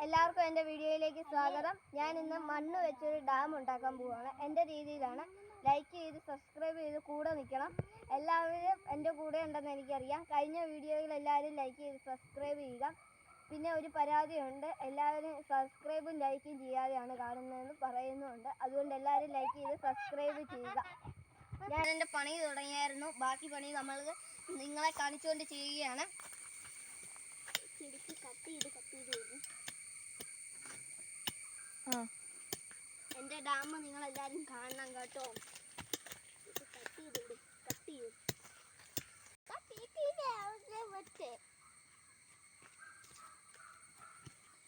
എല്ലാവർക്കും എൻ്റെ വീഡിയോയിലേക്ക് സ്വാഗതം. ഞാൻ ഇന്ന് മണ്ണ് വെച്ചൊരു ഡാം ഉണ്ടാക്കാൻ പോവുകയാണ്. എൻ്റെ രീതിയിലാണ്. ലൈക്ക് ചെയ്ത് സബ്സ്ക്രൈബ് ചെയ്ത് കൂടെ നിൽക്കണം. എല്ലാവരും എൻ്റെ കൂടെ ഉണ്ടെന്ന് എനിക്കറിയാം. കഴിഞ്ഞ വീഡിയോയിൽ എല്ലാവരും ലൈക്ക് ചെയ്ത് സബ്സ്ക്രൈബ് ചെയ്യുക. പിന്നെ ഒരു പരാതിയുണ്ട്, എല്ലാവരും സബ്സ്ക്രൈബും ലൈക്കും ചെയ്യാതെയാണ് കാണുന്നതെന്ന് പറയുന്നുണ്ട്. അതുകൊണ്ട് എല്ലാവരും ലൈക്ക് ചെയ്ത് സബ്സ്ക്രൈബ് ചെയ്യുക. ഞാൻ എൻ്റെ പണി തുടങ്ങിയായിരുന്നു. ബാക്കി പണി നമ്മൾ നിങ്ങളെ കാണിച്ചുകൊണ്ട് ചെയ്യുകയാണ്. കട്ട് ചെയ്ത് എൻ്റെ ഡാം നിങ്ങളെല്ലാവരും കാണണം കേട്ടോ.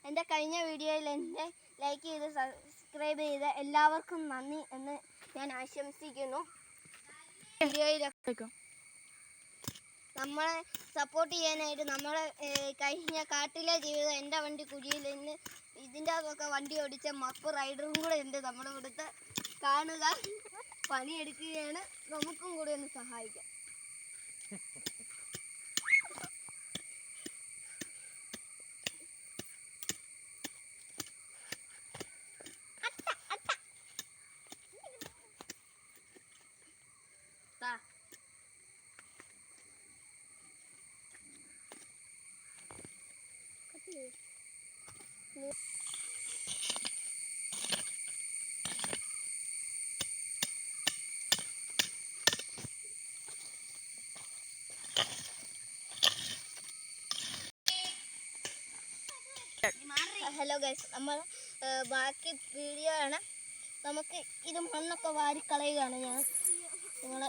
എൻ്റെ കഴിഞ്ഞ വീഡിയോയിൽ എന്നെ ലൈക്ക് ചെയ്ത് സബ്സ്ക്രൈബ് ചെയ്ത് എല്ലാവർക്കും നന്ദി എന്ന് ഞാൻ ആശംസിക്കുന്നു. വീഡിയോയിലൊക്കെ നമ്മളെ സപ്പോർട്ട് ചെയ്യാനായിട്ട് നമ്മളെ കഴിഞ്ഞ കാട്ടിലെ ജീവിതം എൻ്റെ വണ്ടി കുഴിയിൽ നിന്ന് ഇതിൻ്റെ അകത്തൊക്കെ വണ്ടി ഓടിച്ച മപ്പ് റൈഡറും കൂടെ ഉണ്ട് നമ്മുടെ ഇവിടുത്തെ. കാണുക, പണിയെടുക്കുകയാണ്. നമുക്കും കൂടെ ഒന്ന് സഹായിക്കാം. ഹലോ ഗൈസ്, നമ്മൾ ബാക്കി വീഡിയോ ആണ്. നമുക്ക് ഇത് മണ്ണൊക്കെ വാരിക്കളയുകയാണ് ഞാൻ. നിങ്ങൾ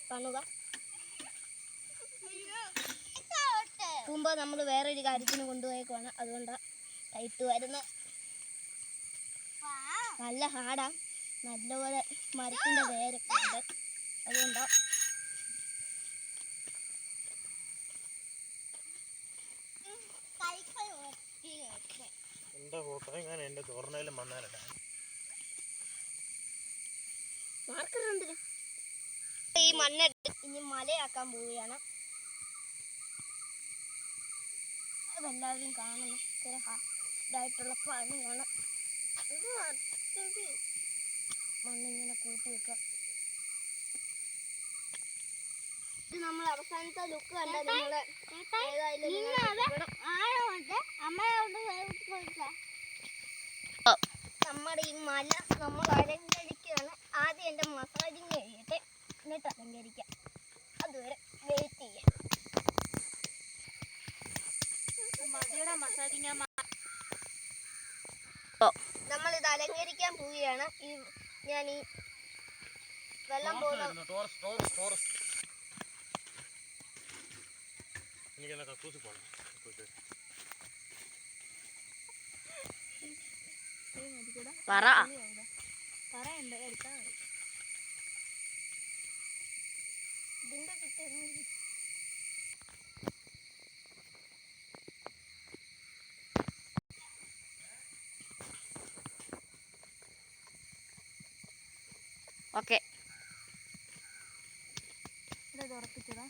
കാണുക. മുമ്പ് നമ്മൾ വേറൊരു കാര്യത്തിന് കൊണ്ടുപോയേക്കുവാണ്. അതുകൊണ്ടാണ് ടൈറ്റ് വരുന്നത്. നല്ല ഹാർഡാ, നല്ലപോലെ മരത്തിൻ്റെ വേരൊക്കെ ഉണ്ട്. അതുകൊണ്ടാണ് ഈ മണ്ണെടുത്ത് ഇനി മലയാക്കാൻ പോവുകയാണ്. അതെല്ലാവരും കാണുന്നു. ഇത്ര ഹാർഡായിട്ടുള്ള പണിയാണ്. മണ്ണിങ്ങനെ കൂട്ടി വെക്കാം. ഇത് നമ്മൾ അവസാനത്തെ ലുക്ക് കണ്ട നിങ്ങളെ നമ്മുടെ ഈ മല നമ്മൾ അലങ്കരിക്കുകയാണ്. ആദ്യം എൻ്റെ മസാജിങ് കഴിയട്ടെ, എന്നിട്ട് അലങ്കരിക്കാം. അതുവരെ വെയിറ്റ് ചെയ്യാം. നമ്മളിത് അലങ്കരിക്കാൻ പോവുകയാണ്. ഞാൻ ഈ വെള്ളം പോകുന്ന പറയണ്ട എടുത്താൽ മതി. ഇതിൻ്റെ കിട്ടുന്നു. ഓക്കെ, ഇത് ഉറപ്പിച്ചതാ.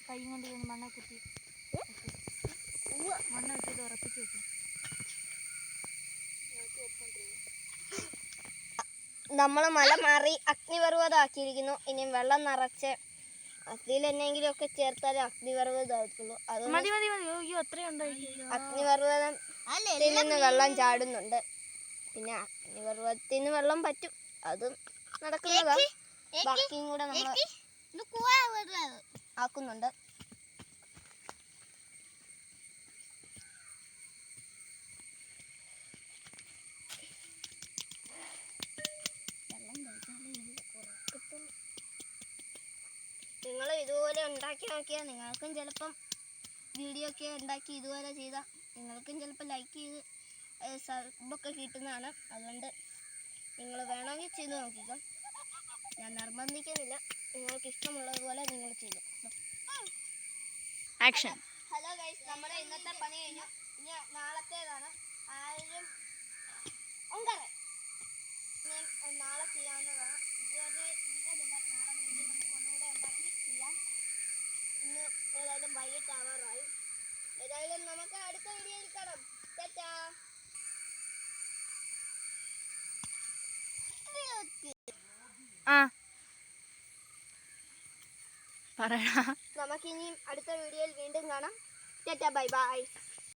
കൈ കൊണ്ട് മണ്ണ കുത്തി മണ്ണ വെച്ചത് ഉറപ്പിച്ച് വെച്ചു. നമ്മൾ മല മാറി അഗ്നിപർവ്വതമാക്കിയിരിക്കുന്നു. ഇനി വെള്ളം നിറച്ച് അതിൽ എന്നെങ്കിലുമൊക്കെ ചേർത്താലേ അഗ്നിപർവ്വതമായിട്ടുള്ളൂ. അത് അഗ്നിപർവ്വതത്തിൽ നിന്ന് വെള്ളം ചാടുന്നുണ്ട്. പിന്നെ അഗ്നിപർവ്വതത്തിൽ നിന്ന് വെള്ളം പറ്റും, അതും നടക്കുന്നതാ. ബാക്കിയും കൂടെ നമ്മൾ ആക്കുന്നുണ്ട്. നിങ്ങൾ ഇതുപോലെ ഉണ്ടാക്കി നോക്കിയാൽ നിങ്ങൾക്കും ചിലപ്പം വീഡിയോ ഒക്കെ ഉണ്ടാക്കി ഇതുപോലെ ചെയ്താൽ നിങ്ങൾക്കും ചിലപ്പോൾ ലൈക്ക് ചെയ്ത് സബ്ബൊക്കെ കിട്ടുന്നതാണ്. അതുകൊണ്ട് നിങ്ങൾ വേണമെങ്കിൽ ചെയ്ത് നോക്കിക്കോ. ഞാൻ നിർബന്ധിക്കുന്നില്ല, നിങ്ങൾക്ക് ഇഷ്ടമുള്ളതുപോലെ നിങ്ങൾ ചെയ്തു. ആക്ഷൻ. ഹലോ ഗൈസ്, നമ്മുടെ ഇന്നത്തെ പണി കഴിഞ്ഞു. ഇനി നാളത്തേതാണ്. ആരും നാളെ ചെയ്യാവുന്നതാണ്. ഇതുവരെ ഇല്ല, നാളെ വീണ്ടും നമുക്ക് ഒന്നുകൂടെ ഉണ്ടാക്കി ചെയ്യാം. ഇന്ന് ഏതായാലും വൈകിട്ടാവാറായി. ഏതായാലും നമുക്ക് അടുത്ത വീഡിയോയിൽ കാണാം. ടാറ്റാ. ആ പറയടാ. നമുക്കിനി അടുത്ത വീഡിയോയിൽ വീണ്ടും കാണാം. Tata bye bye.